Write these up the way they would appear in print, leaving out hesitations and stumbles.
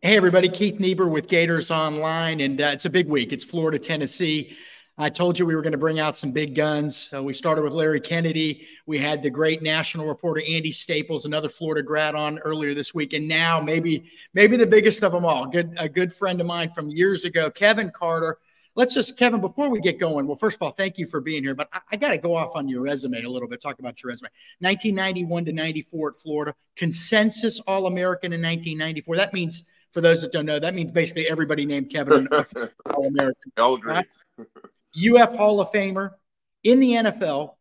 Hey, everybody. Keith Niebuhr with Gators Online, and it's a big week. It's Florida, Tennessee. I told you we were going to bring out some big guns. We started with Larry Kennedy. We had the great national reporter Andy Staples, another Florida grad, on earlier this week. And now maybe the biggest of them all, a good friend of mine from years ago, Kevin Carter. Kevin, before we get going, well, first of all, thank you for being here. But I got to go off on your resume a little bit, talk about your resume. 1991 to 94 at Florida, consensus All-American in 1994. That means, for those that don't know, that means basically everybody named Kevin All-American. I'll agree. Right? UF Hall of Famer in the NFL,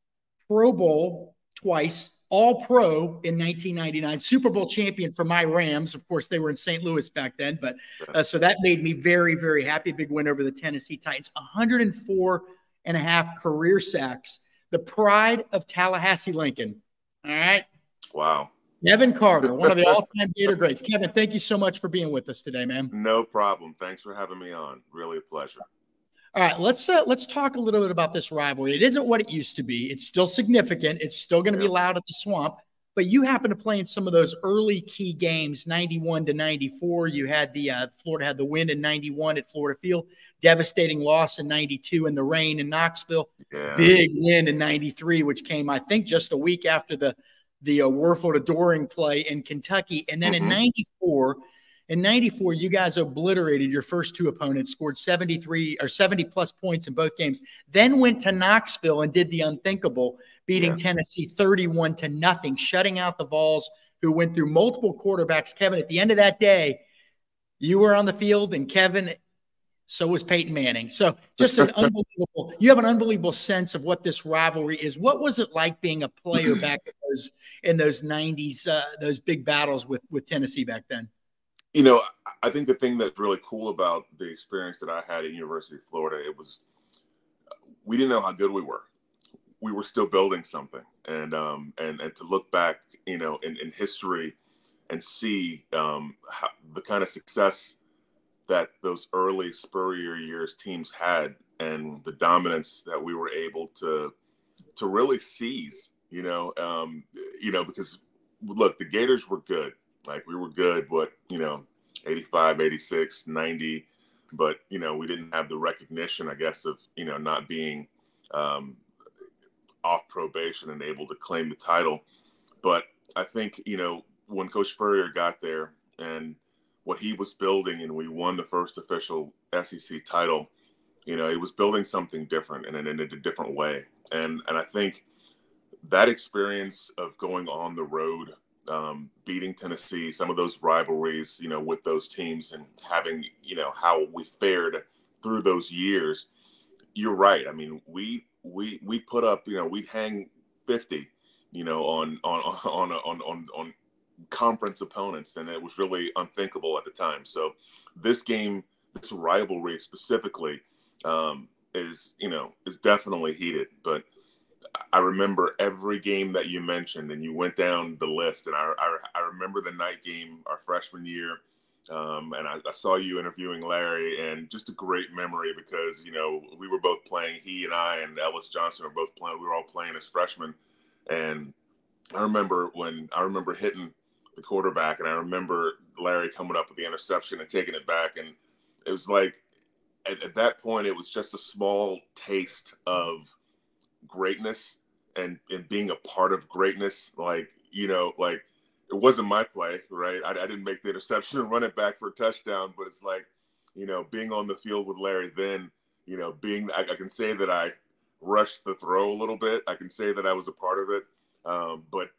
Pro Bowl twice, All-Pro in 1999, Super Bowl champion for my Rams. Of course, they were in St. Louis back then, but so that made me very, very happy. Big win over the Tennessee Titans. 104.5 career sacks. The pride of Tallahassee Lincoln. All right. Wow. Kevin Carter, one of the all-time Gator greats. Kevin, thank you so much for being with us today, man. No problem. Thanks for having me on. Really a pleasure. All right, let's talk a little bit about this rivalry. It isn't what it used to be. It's still significant. It's still going to be loud at the Swamp. But you happen to play in some of those early key games, 91 to 94. You had Florida had the win in 91 at Florida Field, devastating loss in 92 in the rain in Knoxville, big win in 93, which came, I think, just a week after the Werfel to Doring play in Kentucky. And then in 94, you guys obliterated your first two opponents, scored 70-plus points in both games, then went to Knoxville and did the unthinkable, beating Tennessee 31-0, shutting out the Vols, who went through multiple quarterbacks. Kevin, at the end of that day, you were on the field, and Kevin, so was Peyton Manning. So just an unbelievable – you have an unbelievable sense of what this rivalry is. What was it like being a player back in those 90s, those big battles with Tennessee back then? You know, I think the thing that's really cool about the experience that I had at University of Florida, it was we didn't know how good we were. We were still building something. And to look back, you know, in history and see how, the kind of success that those early Spurrier years teams had and the dominance that we were able to really seize, because look, the Gators were good. Like we were good, but, 85, 86, 90, but, we didn't have the recognition, I guess, of, not being off probation and able to claim the title. But I think, when Coach Spurrier got there and what he was building and we won the first official SEC title, he was building something different and in a different way. And I think that experience of going on the road, beating Tennessee, some of those rivalries, with those teams and having, how we fared through those years, you're right. I mean, we put up, we'd hang 50, on conference opponents, and it was really unthinkable at the time. So this game, this rivalry specifically, is definitely heated. But I remember every game that you mentioned, and you went down the list, and I remember the night game our freshman year, and I saw you interviewing Larry, and just a great memory because we were both playing. He and I and Ellis Johnson were both playing. We were all playing as freshmen, and I remember hitting the quarterback, and I remember Larry coming up with the interception and taking it back, and it was like at that point it was just a small taste of greatness and being a part of greatness. Like it wasn't my play, right? I didn't make the interception and run it back for a touchdown, but it's like being on the field with Larry then, I can say that I rushed the throw a little bit. I can say that I was a part of it, but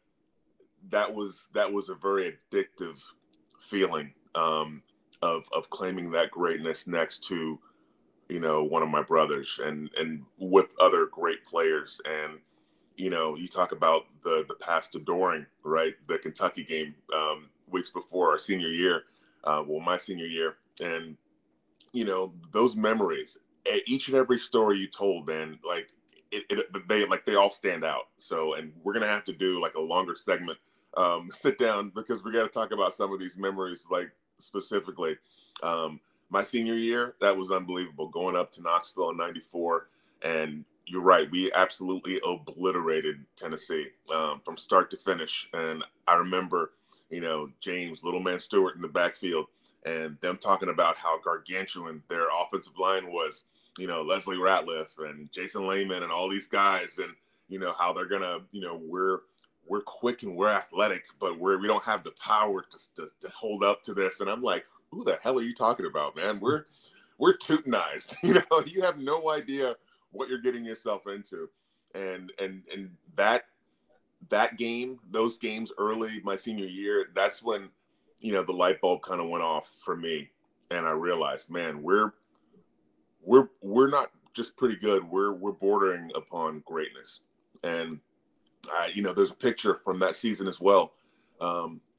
that was a very addictive feeling of claiming that greatness next to one of my brothers and with other great players. And you talk about the pass to Doring, right? The Kentucky game weeks before our senior year, my senior year, and those memories, each and every story you told, man, like they all stand out. So, and we're gonna have to do like a longer segment, sit down, because we got to talk about some of these memories, like specifically. My senior year, that was unbelievable, going up to Knoxville in 94. And you're right, we absolutely obliterated Tennessee from start to finish. And I remember, James, Little Man Stewart in the backfield, and them talking about how gargantuan their offensive line was, Leslie Ratliff and Jason Lehman and all these guys, and, how they're going to, we're quick and we're athletic, but we don't have the power to hold up to this. And I'm like, who the hell are you talking about, man? We're Teutonized. You have no idea what you're getting yourself into. And that game, those games early my senior year, that's when, the light bulb kind of went off for me. And I realized, man, we're not just pretty good. We're bordering upon greatness. And, there's a picture from that season as well,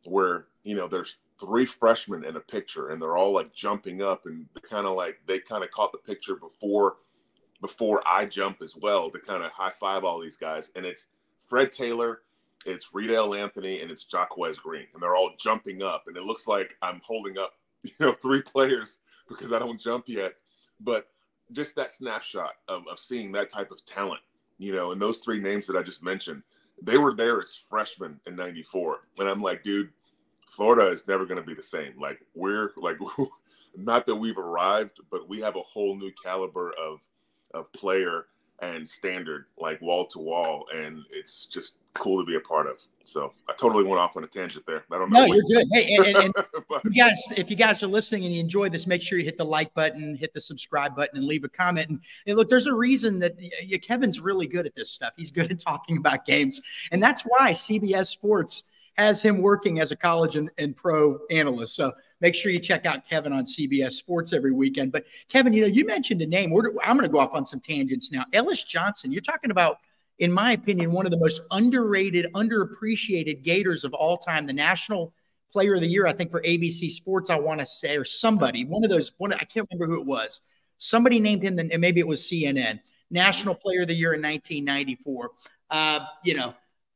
where, there's 3 freshmen in a picture, and they're all like jumping up, and they kind of caught the picture before I jump as well, to kind of high five all these guys. And it's Fred Taylor, it's Riedel Anthony, and it's Jacquez Green, and they're all jumping up, and it looks like I'm holding up, 3 players because I don't jump yet. But just that snapshot of seeing that type of talent, and those 3 names that I just mentioned, they were there as freshmen in '94. And I'm like, dude, Florida is never going to be the same. Like, we're like, not that we've arrived, but we have a whole new caliber of player and standard, like wall to wall. And it's just cool to be a part of. So I totally went off on a tangent there. I don't know. No, you're good. Hey, and but, if you guys are listening and you enjoy this, make sure you hit the like button, hit the subscribe button, and leave a comment. And look, there's a reason that Kevin's really good at this stuff. He's good at talking about games. And that's why CBS Sports has him working as a college and pro analyst. So make sure you check out Kevin on CBS Sports every weekend. But Kevin, you mentioned a name. I'm going to go off on some tangents now. Ellis Johnson, you're talking about, in my opinion, one of the most underrated, underappreciated Gators of all time, the National Player of the Year, I think, for ABC Sports, I want to say, or somebody, I can't remember who it was. Somebody named him, and maybe it was CNN, National Player of the Year in 1994.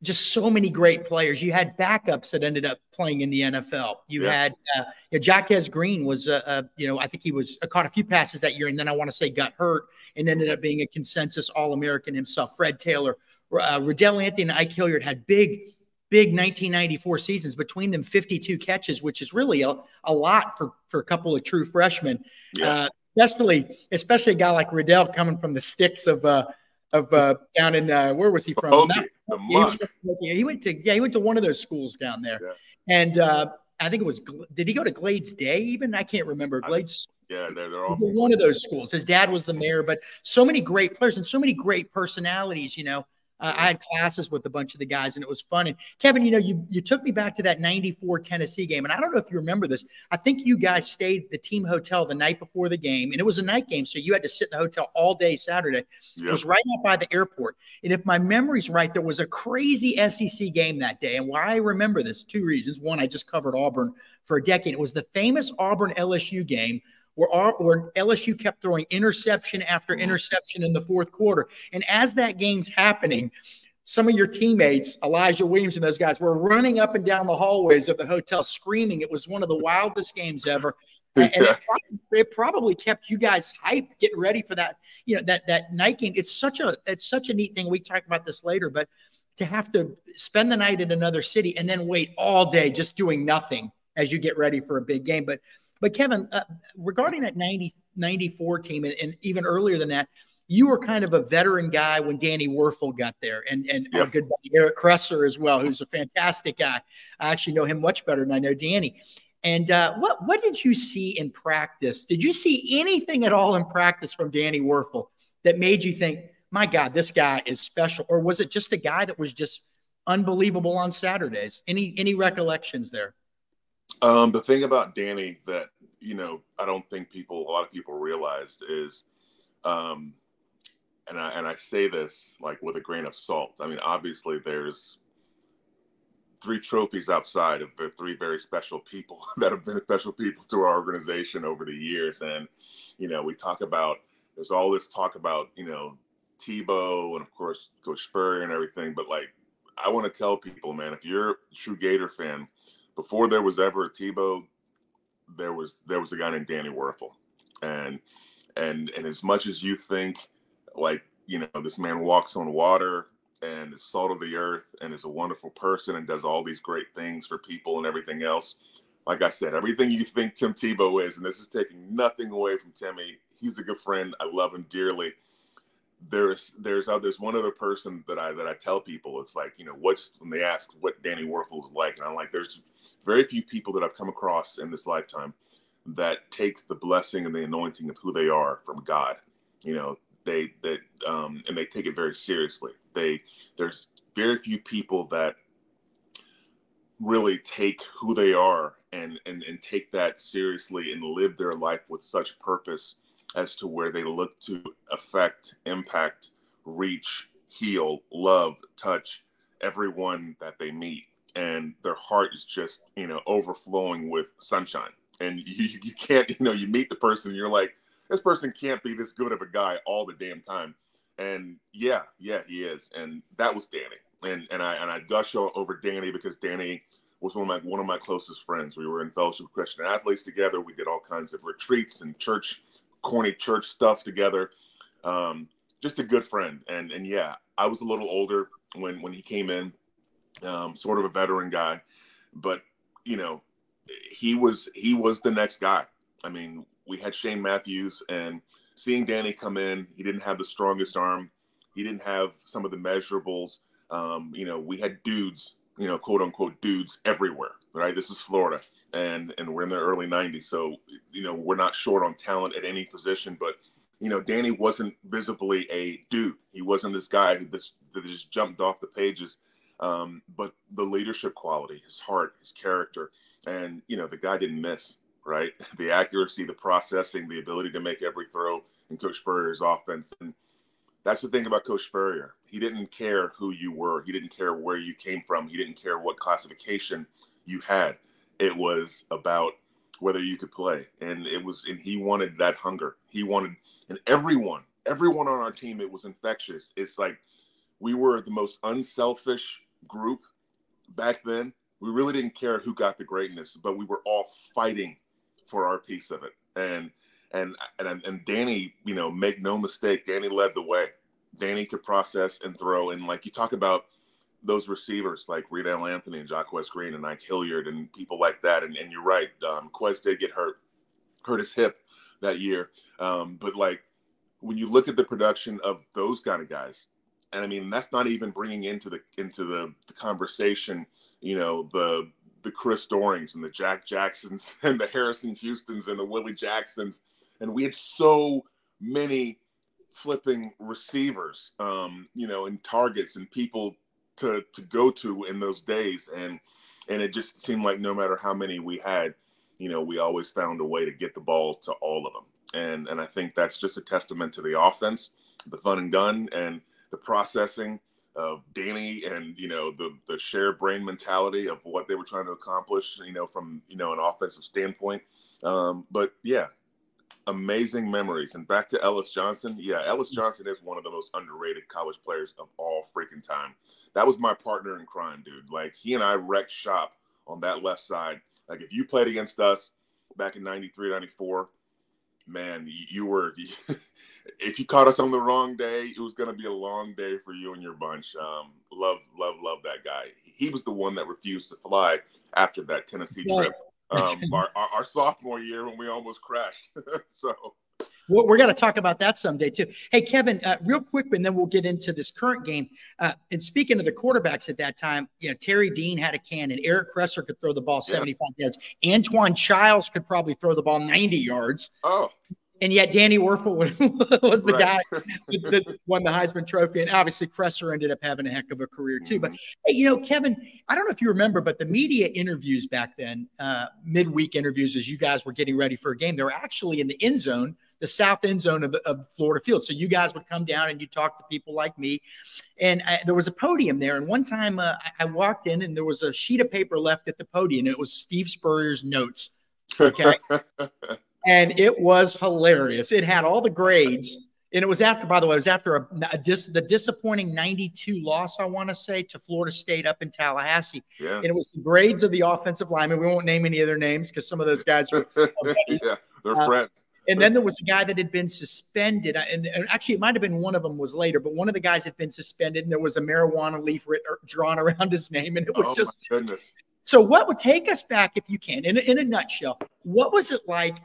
Just so many great players. You had backups that ended up playing in the NFL. You had Jacquez Green was, I think he caught a few passes that year, and then I want to say got hurt and ended up being a consensus All-American himself. Fred Taylor, Riedel Anthony, and Ike Hilliard had big 1994 seasons. Between them, 52 catches, which is really a lot for a couple of true freshmen. Yeah. Especially a guy like Riedel coming from the sticks of down in where was he from? He went to one of those schools down there, and I think it was. Did he go to Glades Day? Even I can't remember. Glades. Yeah, they're all one of those schools. His dad was the mayor, but so many great players and so many great personalities. I had classes with a bunch of the guys, and it was fun. And Kevin, you took me back to that '94 Tennessee game, and I don't know if you remember this. I think you guys stayed at the team hotel the night before the game, and it was a night game, so you had to sit in the hotel all day Saturday. Yep. It was right out by the airport, and if my memory's right, there was a crazy SEC game that day. And why I remember this, 2 reasons. One, I just covered Auburn for a decade. It was the famous Auburn LSU game, where LSU kept throwing interception after interception in the fourth quarter. And as that game's happening, some of your teammates, Elijah Williams and those guys, were running up and down the hallways of the hotel screaming. It was one of the wildest games ever. And it probably kept you guys hyped, getting ready for that, that night game. It's such a neat thing. We talk about this later, but to have to spend the night in another city and then wait all day just doing nothing as you get ready for a big game. But Kevin, regarding that 94 team, and even earlier than that, you were kind of a veteran guy when Danny Werfel got there, and our good buddy Eric Kresser as well, who's a fantastic guy. I actually know him much better than I know Danny. And what did you see in practice? Did you see anything at all in practice from Danny Werfel that made you think, my God, this guy is special? Or was it just a guy that was just unbelievable on Saturdays? Any recollections there? The thing about Danny that, I don't think a lot of people realized is, and I say this like with a grain of salt. I mean, obviously there's 3 trophies outside of the 3 very special people that have been special people to our organization over the years. And, there's all this talk about, Tebow and of course Coach Spurrier and everything. But like, I want to tell people, man, if you're a true Gator fan, before there was ever a Tebow, there was a guy named Danny Werfel. And as much as you think like, this man walks on water and is salt of the earth and is a wonderful person and does all these great things for people and everything else, like I said, everything you think Tim Tebow is, and this is taking nothing away from Timmy. He's a good friend. I love him dearly. There's one other person that I tell people, it's like, when they ask what Danny Werfel is like, and I'm like, there's very few people that I've come across in this lifetime that take the blessing and the anointing of who they are from God. And they take it very seriously. There's very few people that really take who they are and take that seriously and live their life with such purpose as to where they look to affect, impact, reach, heal, love, touch everyone that they meet. And their heart is just, overflowing with sunshine. And you can't, you meet the person and you're like, this person can't be this good of a guy all the damn time. And yeah, he is. And that was Danny. And I gush over Danny because Danny was one of my closest friends. We were in Fellowship of Christian Athletes together. We did all kinds of retreats and corny church stuff together. Just a good friend. And yeah, I was a little older when he came in, sort of a veteran guy, but he was the next guy. I mean, we had Shane Matthews, and seeing Danny come in, he didn't have the strongest arm. He didn't have some of the measurables. We had dudes, quote unquote dudes everywhere, right? This is Florida, and we're in the early 90s. So, we're not short on talent at any position, but, Danny wasn't visibly a dude. He wasn't this guy that just jumped off the pages. But the leadership quality, his heart, his character, and, the guy didn't miss, right? The accuracy, the processing, the ability to make every throw in Coach Spurrier's offense. And that's the thing about Coach Spurrier. He didn't care who you were. He didn't care where you came from. He didn't care what classification you had. It was about whether you could play. And he wanted that hunger. He wanted, and everyone on our team, it was infectious. It's like we were the most unselfish group back then. We really didn't care who got the greatness, but we were all fighting for our piece of it. And Danny, make no mistake, Danny led the way. Danny could process and throw. And like you talk about those receivers like Riedel Anthony and Jacquez Green and Ike Hilliard and people like that. And you're right. Quez did get hurt his hip that year. But like when you look at the production of those kind of guys, and I mean, that's not even bringing into the conversation, the Chris Dorings and the Jack Jacksons and the Harrison Houstons and the Willie Jacksons. And we had so many flipping receivers, and targets and people to go to in those days. And it just seemed like no matter how many we had, we always found a way to get the ball to all of them. And I think that's just a testament to the offense, the fun and gun, and the processing of Danny and, the shared brain mentality of what they were trying to accomplish, from, an offensive standpoint. But yeah, amazing memories. And back to Ellis Johnson. Yeah, Ellis Johnson is one of the most underrated college players of all freaking time. That was my partner in crime, dude. Like, he and I wrecked shop on that left side. Like, if you played against us back in 93, 94, man, you were if you caught us on the wrong day, it was going to be a long day for you and your bunch. Love that guy. He was the one that refused to fly after that Tennessee trip, our sophomore year when we almost crashed. So we're going to talk about that someday too. Hey, Kevin, real quick, and then we'll get into this current game. And speaking of the quarterbacks at that time, Terry Dean had a cannon. Eric Kresser could throw the ball 75 yards. Antoine Childs could probably throw the ball 90 yards. Oh. And yet Danny Werfel was the guy that won the Heisman Trophy. And obviously Kresser ended up having a heck of a career too. But, hey, Kevin, I don't know if you remember, but the media interviews back then, midweek interviews as you guys were getting ready for a game, they were actually in the end zone, the south end zone of Florida Field. So you guys would come down and you talk to people like me. And there was a podium there. And one time I walked in and there was a sheet of paper left at the podium. It was Steve Spurrier's notes. Okay. And it was hilarious. It had all the grades. And it was after, by the way, it was after the disappointing 92 loss, I want to say, to Florida State up in Tallahassee. Yeah. And it was the grades of the offensive linemen. We won't name any of their names because some of those guys are buddies. Yeah, they're friends. And then there was a guy that had been suspended. And actually, it might have been one of them was later, but one of the guys had been suspended, and there was a marijuana leaf drawn around his name. And it was my goodness. So what would take us back, if you can, in a nutshell, what was it like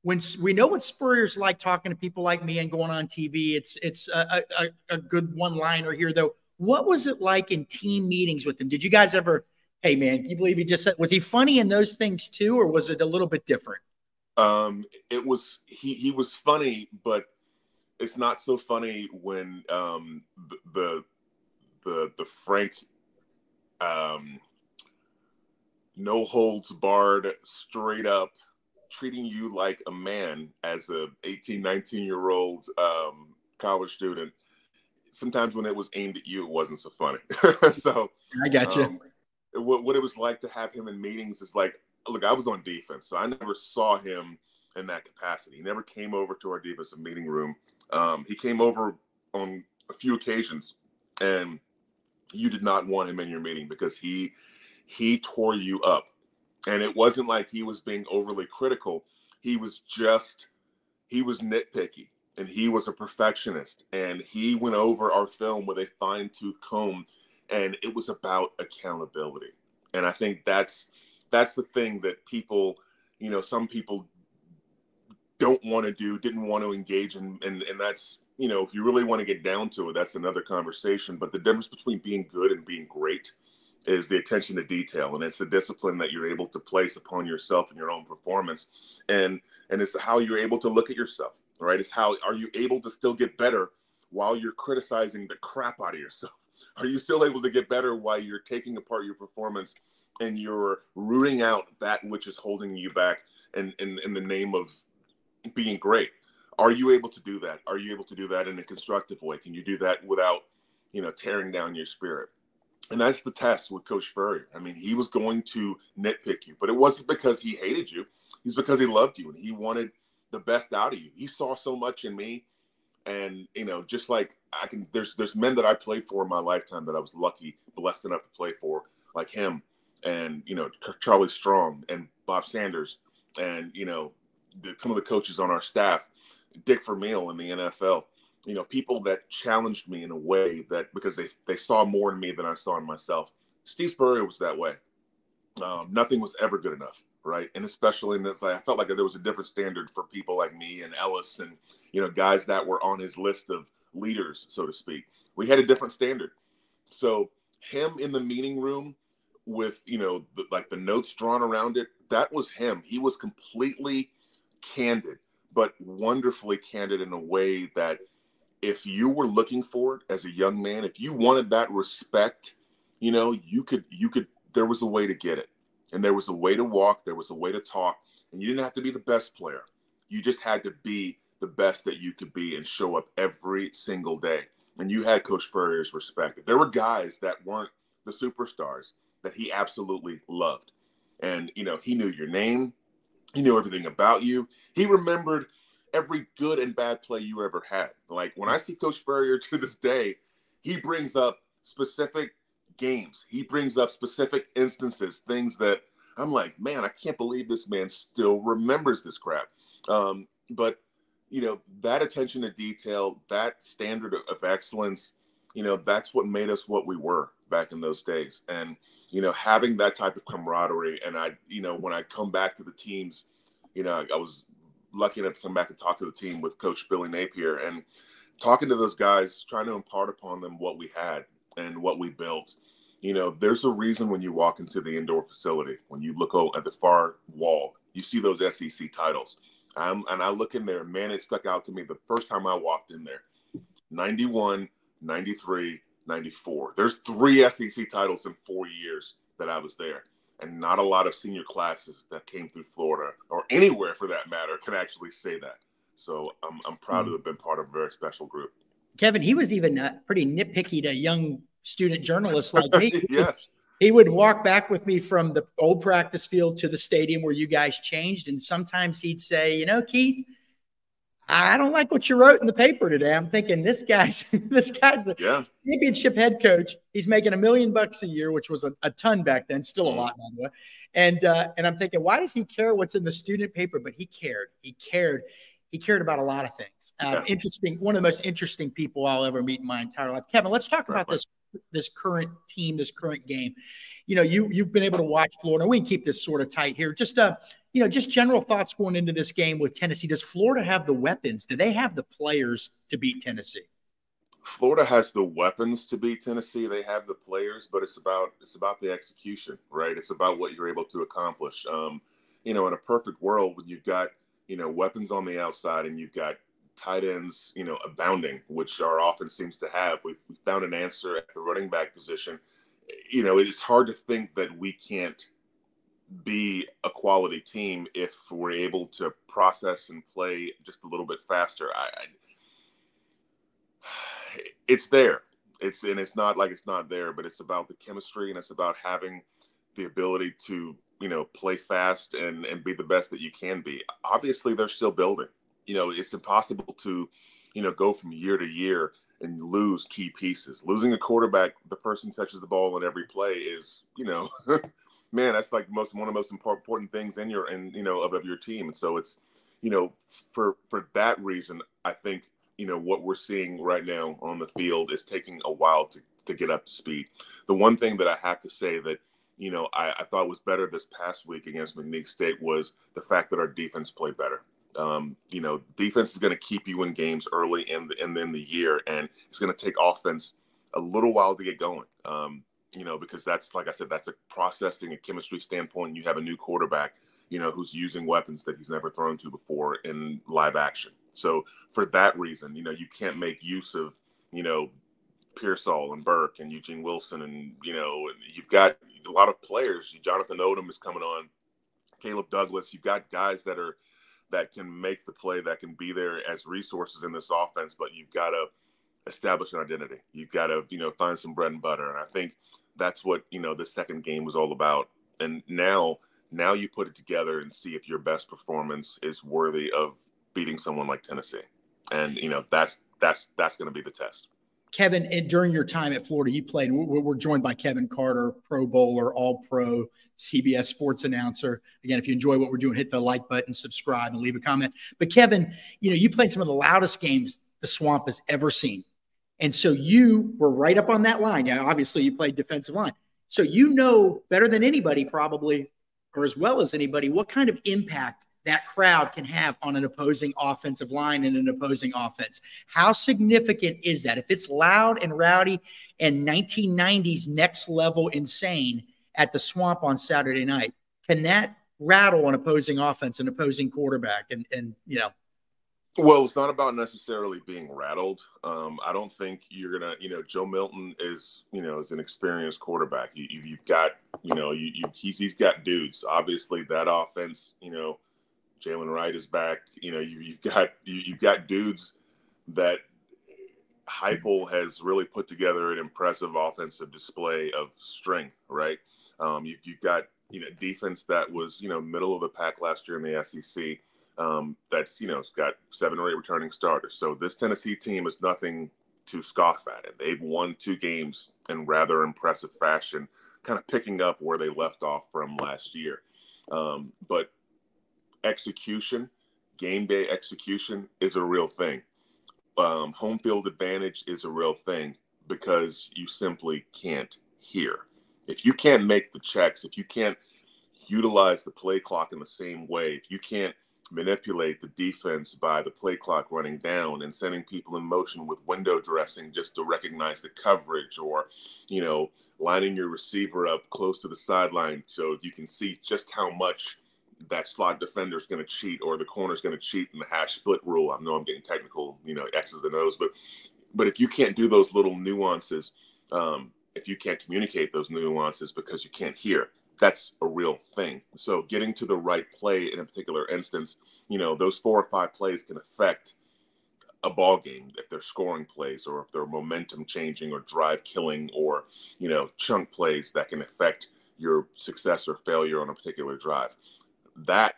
when we know what Spurrier's like talking to people like me and going on TV? It's a good one-liner here, though. What was it like in team meetings with him? Did you guys ever, hey, man, can you believe he just said, was he funny in those things too, or was it a little bit different? It was, he was funny, but it's not so funny when the frank, no holds barred, straight up treating you like a man as a 18, 19-year-old college student. Sometimes when it was aimed at you, it wasn't so funny. So I got you. What it was like to have him in meetings is like, look, I was on defense, so I never saw him in that capacity. He never came over to our defensive meeting room. He came over on a few occasions, and you did not want him in your meeting because he tore you up. And it wasn't like he was being overly critical. He was nitpicky, and he was a perfectionist, and he went over our film with a fine-tooth comb, and it was about accountability. And I think that's the thing that people, some people didn't want to engage in. And that's, if you really want to get down to it, that's another conversation. But the difference between being good and being great is the attention to detail. And it's the discipline that you're able to place upon yourself and your own performance. And it's how you're able to look at yourself, right? It's how, are you able to still get better while you're criticizing the crap out of yourself? Are you still able to get better while you're taking apart your performance and you're rooting out that which is holding you back in the name of being great? Are you able to do that? Are you able to do that in a constructive way? Can you do that without, tearing down your spirit? And that's the test with Coach Spurrier. I mean, he was going to nitpick you, but it wasn't because he hated you. It's because he loved you and he wanted the best out of you. He saw so much in me. And, just like there's men that I played for in my lifetime that I was blessed enough to play for, like him and, Charlie Strong and Bob Sanders and, some of the coaches on our staff, Dick Vermeil in the NFL, people that challenged me in a way that because they saw more in me than I saw in myself. Steve Spurrier was that way. Nothing was ever good enough. Right. And especially I felt like there was a different standard for people like me and Ellis and, guys that were on his list of leaders, so to speak. We had a different standard. So him in the meeting room with, the notes drawn around it, that was him. He was completely candid, but wonderfully candid in a way that if you were looking for it as a young man, if you wanted that respect, you could, there was a way to get it. And there was a way to walk, there was a way to talk, and you didn't have to be the best player. You just had to be the best that you could be and show up every single day. And you had Coach Spurrier's respect. There were guys that weren't the superstars that he absolutely loved. And, he knew your name. He knew everything about you. He remembered every good and bad play you ever had. Like when I see Coach Spurrier to this day, he brings up specific games. He brings up specific instances, things that I'm like, man, I can't believe this man still remembers this crap. But, that attention to detail, that standard of excellence, that's what made us what we were back in those days. And, having that type of camaraderie. And when I come back to the teams, I was lucky enough to come back and talk to the team with Coach Billy Napier and talking to those guys, trying to impart upon them what we had and what we built. There's a reason when you walk into the indoor facility, when you look at the far wall, you see those SEC titles. And I look in there, man, it stuck out to me the first time I walked in there, 91, 93, 94. There's 3 SEC titles in 4 years that I was there. And not a lot of senior classes that came through Florida or anywhere for that matter can actually say that. So I'm proud to have been part of a very special group. Kevin, he was even pretty nitpicky to young student journalists like me. Yes. He would walk back with me from the old practice field to the stadium where you guys changed. And sometimes he'd say, Keith, I don't like what you wrote in the paper today. I'm thinking this guy's the championship head coach. He's making $1 million a year, which was a ton back then, still a lot, by the way. And I'm thinking, why does he care what's in the student paper? But he cared. He cared about a lot of things. Interesting. One of the most interesting people I'll ever meet in my entire life. Kevin, let's talk about this this current team, this current game. You've been able to watch Florida. We can keep this sort of tight here. Just just general thoughts going into this game with Tennessee. Does Florida have the weapons? Do they have the players to beat Tennessee? Florida has the weapons to beat Tennessee. They have the players, but it's about the execution, right? It's about what you're able to accomplish. In a perfect world, when you've got weapons on the outside and you've got tight ends, abounding, which our offense seems to have. We've found an answer at the running back position. It's hard to think that we can't be a quality team if we're able to process and play just a little bit faster. It's there. It's not like it's not there, but it's about the chemistry and it's about having the ability to, play fast and be the best that you can be. Obviously, they're still building. It's impossible to, go from year to year and lose key pieces. Losing a quarterback, the person who touches the ball in every play is, man, that's like one of the most important things of your team. And so it's, for that reason, I think, what we're seeing right now on the field is taking a while to get up to speed. The one thing that I have to say that, I thought was better this past week against McNeese State was the fact that our defense played better. Defense is going to keep you in games early in the year, and it's going to take offense a little while to get going. Because that's, like I said, that's a processing and chemistry standpoint. You have a new quarterback, who's using weapons that he's never thrown to before in live action. So for that reason, you can't make use of, Pearsall and Burke and Eugene Wilson. And, you've got a lot of players. Jonathan Odom is coming on, Caleb Douglas. You've got guys that can make the play, that can be there as resources in this offense, but you've got to establish an identity. You've got to, find some bread and butter. And I think that's what, the second game was all about. And now you put it together and see if your best performance is worthy of beating someone like Tennessee. And, that's going to be the test. Kevin, during your time at Florida, you played, and we're joined by Kevin Carter, Pro Bowler, All-Pro, CBS sports announcer. Again, if you enjoy what we're doing, hit the like button, subscribe, and leave a comment. But Kevin, you played some of the loudest games the Swamp has ever seen. And so you were right up on that line. Obviously you played defensive line. So better than anybody probably, or as well as anybody, what kind of impact that crowd can have on an opposing offensive line and an opposing offense. How significant is that? If it's loud and rowdy and 1990s next level insane at the Swamp on Saturday night, can that rattle an opposing offense, an opposing quarterback? Well, it's not about necessarily being rattled. I don't think you're going to, Joe Milton is an experienced quarterback. You've got, he's got dudes. Obviously that offense, Jalen Wright is back. You've got dudes that Heupel has really put together an impressive offensive display of strength, right? You've got defense that was middle of the pack last year in the SEC. That's it's got 7 or 8 returning starters. So this Tennessee team is nothing to scoff at. And they've won 2 games in rather impressive fashion, kind of picking up where they left off from last year. But execution, game day execution is a real thing. Home field advantage is a real thing because you simply can't hear. If you can't make the checks, if you can't utilize the play clock in the same way, if you can't manipulate the defense by the play clock running down and sending people in motion with window dressing just to recognize the coverage, or, lining your receiver up close to the sideline so you can see just how much that slot defender is going to cheat, or the corner is going to cheat in the hash split rule. I know I'm getting technical, X's and O's, but if you can't do those little nuances, if you can't communicate those nuances because you can't hear, that's a real thing. So getting to the right play in a particular instance, those 4 or 5 plays can affect a ball game if they're scoring plays, or if they're momentum changing or drive killing, or, chunk plays that can affect your success or failure on a particular drive. That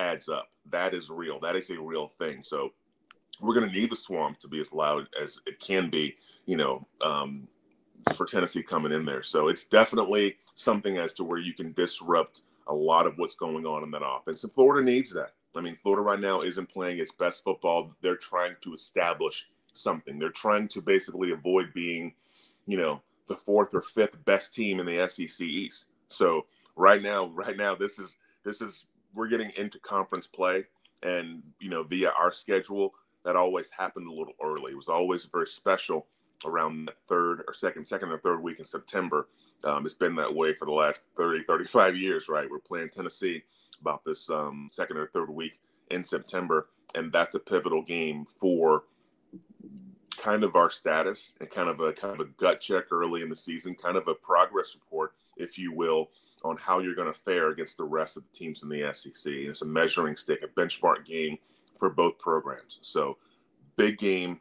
adds up. That is real. That is a real thing. So we're going to need the Swamp to be as loud as it can be, for Tennessee coming in there. So it's definitely something as to where you can disrupt a lot of what's going on in that offense. And Florida needs that. I mean, Florida right now isn't playing its best football. They're trying to establish something. They're trying to basically avoid being, the fourth or fifth best team in the SEC East. So right now, this is we're getting into conference play, and via our schedule, that always happened a little early. It was always very special around that second or third week in September. It's been that way for the last 35 years, right? We're playing Tennessee about this second or third week in September, and that's a pivotal game for kind of our status and kind of a gut check early in the season, kind of a progress report, if you will, on how you're going to fare against the rest of the teams in the SEC. And it's a measuring stick, a benchmark game for both programs. So big game,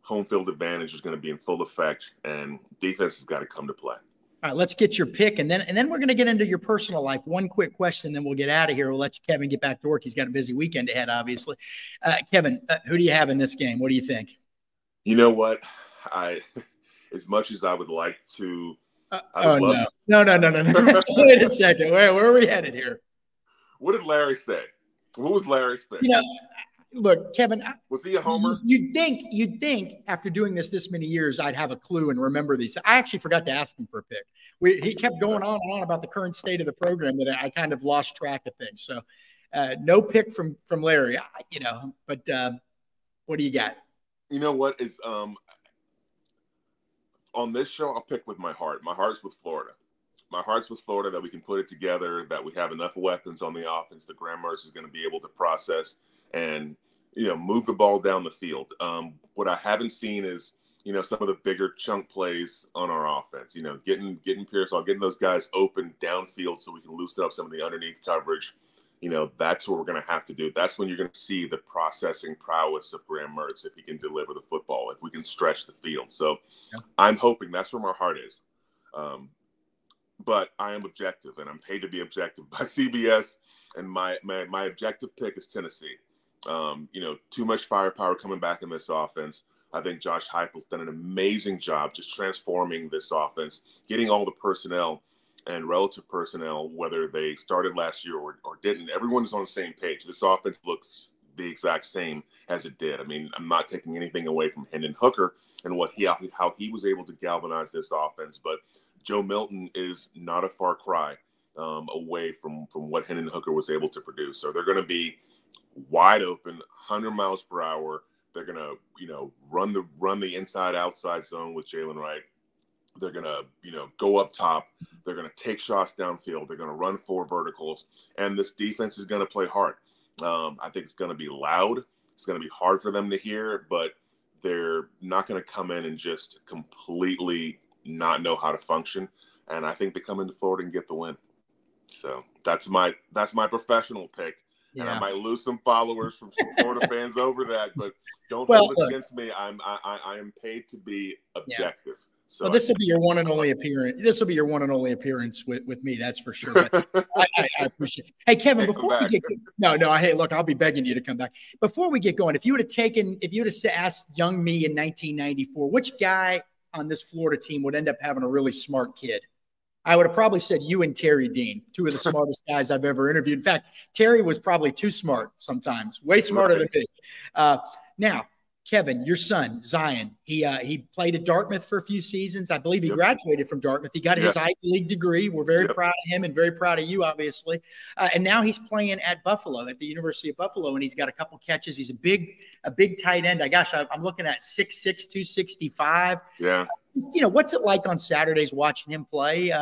home field advantage is going to be in full effect, and defense has got to come to play. All right, let's get your pick, and then we're going to get into your personal life. One quick question, then we'll get out of here. We'll let Kevin get back to work. He's got a busy weekend ahead, obviously. Kevin, who do you have in this game? What do you think? You know what? As much as I would like to, no. Wait a second. Where are we headed here? What did Larry say? What was Larry's pick? Look, Kevin, was he a homer? You'd think after doing this many years, I'd have a clue and remember these. I actually forgot to ask him for a pick. He kept going on and on about the current state of the program that I kind of lost track of things. So no pick from Larry, but what do you got? You know what is on this show, I'll pick with my heart. My heart's with Florida. My heart's with Florida, that we can put it together, that we have enough weapons on the offense that Graham Mertz is going to be able to process and move the ball down the field. What I haven't seen is some of the bigger chunk plays on our offense. Getting Pearsall, getting those guys open downfield so we can loosen up some of the underneath coverage. That's what we're going to have to do. That's when you're going to see the processing prowess of Graham Mertz, if he can deliver the football, if we can stretch the field. So I'm hoping that's where my heart is. But I am objective, and I'm paid to be objective by CBS, and my objective pick is Tennessee. Too much firepower coming back in this offense. I think Josh Heupel's done an amazing job just transforming this offense, getting all the personnel and relative personnel, whether they started last year or didn't. Everyone's on the same page. This offense looks the exact same as it did. I mean, I'm not taking anything away from Hendon Hooker and how he was able to galvanize this offense, but Joe Milton is not a far cry away from what Hendon Hooker was able to produce. So they're going to be wide open, 100 miles per hour. They're going to, run the inside-outside zone with Jalen Wright. They're going to, go up top. They're going to take shots downfield. They're going to run 4 verticals. And this defense is going to play hard. I think it's going to be loud. It's going to be hard for them to hear, but they're not going to come in and just completely not know how to function. And I think they come into Florida and get the win. So that's my professional pick. Yeah. And I might lose some followers from some Florida fans over that, but don't hold it against me. I am paid to be objective. Yeah. So this will be your one and only appearance. This will be your one and only appearance with me. That's for sure. But I appreciate it. Hey, Kevin, before we get hey, look, I'll be begging you to come back. Before we get going, if you would have asked young me in 1994, which guy on this Florida team would end up having a really smart kid, I would have probably said you and Terry Dean, 2 of the smartest guys I've ever interviewed. In fact, Terry was probably too smart sometimes, way smarter than me. Now, Kevin, your son, Zion, he played at Dartmouth for a few seasons. I believe he graduated from Dartmouth. He got his Ivy League degree. We're very proud of him and very proud of you, obviously. And now he's playing at Buffalo, at the University of Buffalo, and he's got a couple catches. He's a big tight end. I'm looking at 6'6", 265. Yeah. What's it like on Saturdays watching him play?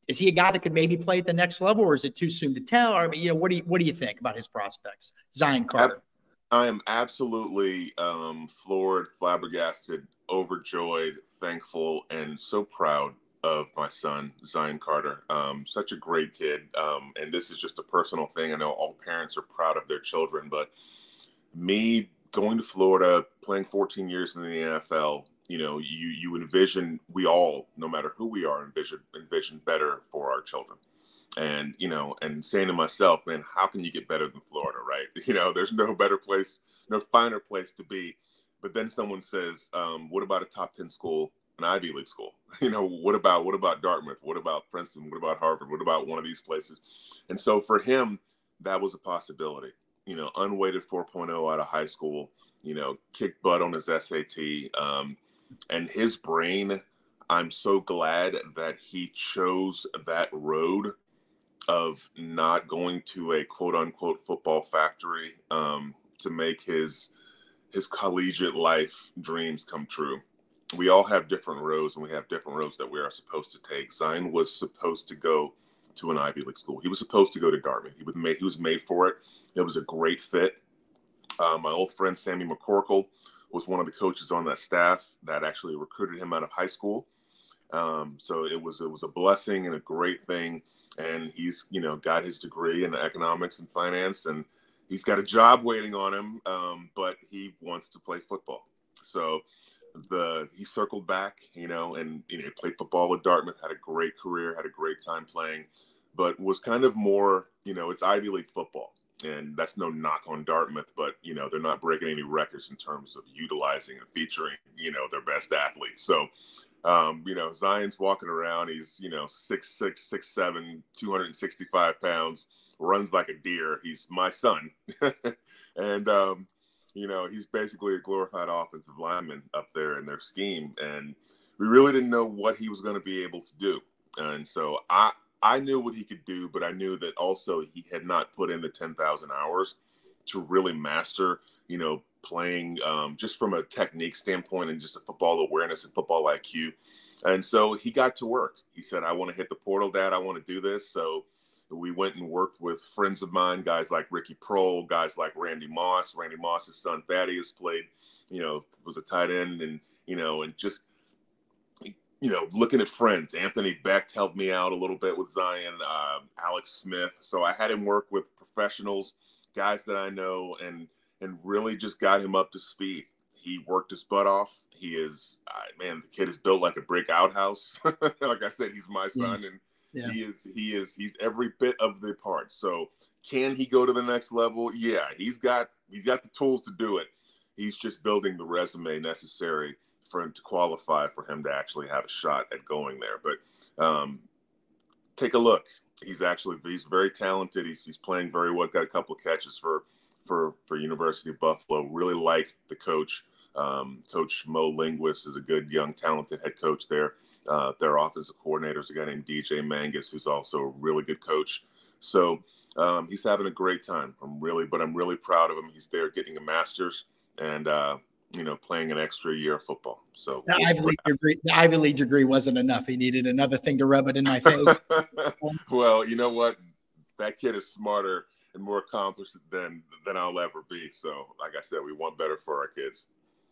Is he a guy that could maybe play at the next level, or is it too soon to tell? Or, what do you think about his prospects, Zion Carter? I am absolutely floored, flabbergasted, overjoyed, thankful, and so proud of my son, Zion Carter. Such a great kid. And this is just a personal thing. I know all parents are proud of their children, but me going to Florida, playing 14 years in the NFL, you envision, we all, no matter who we are, envision better for our children. And, and saying to myself, man, how can you get better than Florida, right? There's no better place, no finer place to be. But then someone says, what about a top 10 school, an Ivy League school? What about Dartmouth? What about Princeton? What about Harvard? What about one of these places? And so for him, that was a possibility. Unweighted 4.0 out of high school, kicked butt on his SAT, And his brain, I'm so glad that he chose that road of not going to a quote unquote football factory to make his collegiate life dreams come true. We all have different roads, and we have different roads that we are supposed to take. Zion was supposed to go to an Ivy League school. He was supposed to go to Dartmouth. He was made for it. It was a great fit. My old friend Sammy McCorkle was one of the coaches on that staff that actually recruited him out of high school. So it was a blessing and a great thing. And he's, got his degree in economics and finance, and he's got a job waiting on him. But he wants to play football. So he circled back, and played football at Dartmouth, had a great career, had a great time playing, but was kind of more, it's Ivy League football. And that's no knock on Dartmouth, but, they're not breaking any records in terms of utilizing and featuring, their best athletes. So, Zion's walking around. He's, 6'6", 6'7", 265 pounds, runs like a deer. He's my son. And, he's basically a glorified offensive lineman up there in their scheme. And we really didn't know what he was going to be able to do. And so I knew what he could do, but I knew that also he had not put in the 10,000 hours to really master, playing just from a technique standpoint and just a football awareness and football IQ. And so he got to work. He said, I want to hit the portal, Dad. I want to do this. So we went and worked with friends of mine, guys like Ricky Prohl, guys like Randy Moss. Randy Moss's son, Thaddeus, played, was a tight end, and, and just, looking at friends. Anthony Becht helped me out a little bit with Zion, Alex Smith. So I had him work with professionals, guys that I know, and really just got him up to speed. He worked his butt off. He is, the kid is built like a brick outhouse. Like I said, he's my son, and yeah. He's every bit of the part. So can he go to the next level? Yeah, he's got the tools to do it. He's just building the resume necessary for him to qualify for him to actually have a shot at going there. But take a look. He's very talented. He's playing very well. Got a couple of catches for University of Buffalo. Really like the coach. Coach Mo Linguist is a good, young, talented head coach there. Their offensive coordinator is a guy named DJ Mangus, who's also a really good coach. So he's having a great time. I'm really proud of him. He's there getting a master's and, playing an extra year of football. So the Ivy League degree wasn't enough. He needed another thing to rub it in my face. Well, you know what? That kid is smarter and more accomplished than I'll ever be. So, like I said, we want better for our kids.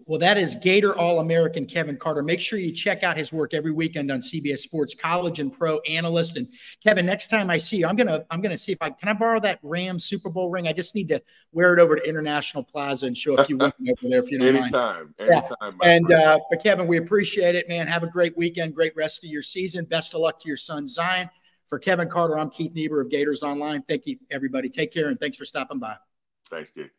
Well, that is Gator All-American Kevin Carter. Make sure you check out his work every weekend on CBS Sports, college and pro analyst. And Kevin, next time I see you, I'm gonna see if can I borrow that Rams Super Bowl ring? I just need to wear it over to International Plaza and show a few women over there if you don't mind. Anytime. And but Kevin, we appreciate it, man. Have a great weekend, great rest of your season. Best of luck to your son Zion. For Kevin Carter, I'm Keith Niebuhr of Gators Online. Thank you, everybody. Take care, and thanks for stopping by. Thanks, Keith.